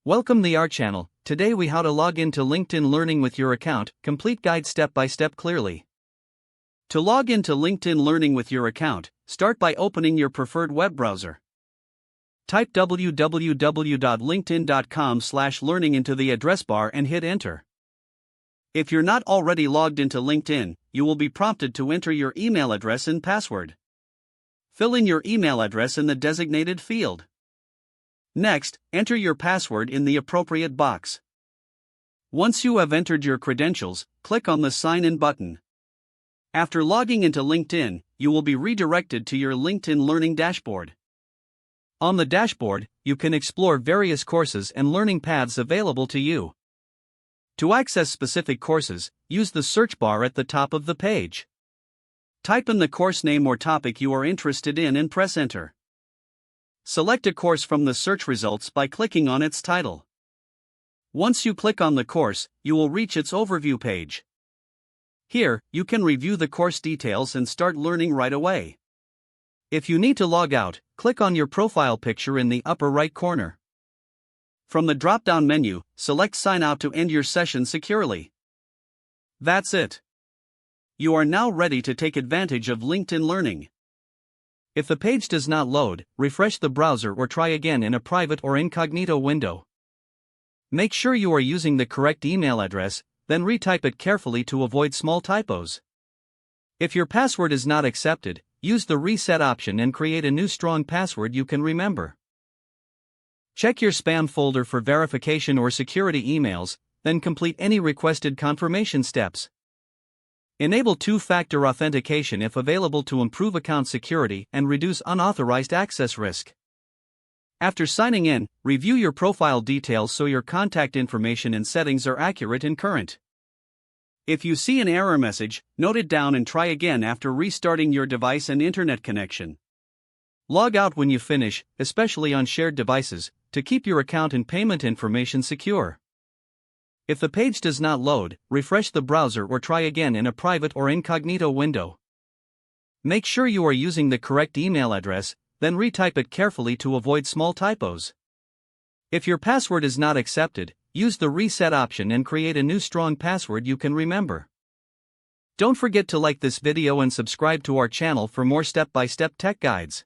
Welcome to our channel. Today we how to log into LinkedIn Learning with your account, complete guide step by step clearly. To log into LinkedIn Learning with your account, start by opening your preferred web browser. Type www.linkedin.com/learning into the address bar and hit enter. If you're not already logged into LinkedIn, you will be prompted to enter your email address and password. Fill in your email address in the designated field. Next, enter your password in the appropriate box. Once you have entered your credentials, click on the Sign In button. After logging into LinkedIn, you will be redirected to your LinkedIn Learning dashboard. On the dashboard, you can explore various courses and learning paths available to you. To access specific courses, use the search bar at the top of the page. Type in the course name or topic you are interested in and press enter. Select a course from the search results by clicking on its title. Once you click on the course, you will reach its overview page. Here, you can review the course details and start learning right away. If you need to log out, click on your profile picture in the upper right corner. From the drop-down menu, select Sign Out to end your session securely. That's it. You are now ready to take advantage of LinkedIn Learning. If the page does not load, refresh the browser or try again in a private or incognito window. Make sure you are using the correct email address, then retype it carefully to avoid small typos. If your password is not accepted, use the reset option and create a new strong password you can remember. Check your spam folder for verification or security emails, then complete any requested confirmation steps. Enable two-factor authentication if available to improve account security and reduce unauthorized access risk. After signing in, review your profile details so your contact information and settings are accurate and current. If you see an error message, note it down and try again after restarting your device and internet connection. Log out when you finish, especially on shared devices, to keep your account and payment information secure. If the page does not load, refresh the browser or try again in a private or incognito window. Make sure you are using the correct email address, then retype it carefully to avoid small typos. If your password is not accepted, use the reset option and create a new strong password you can remember. Don't forget to like this video and subscribe to our channel for more step-by-step tech guides.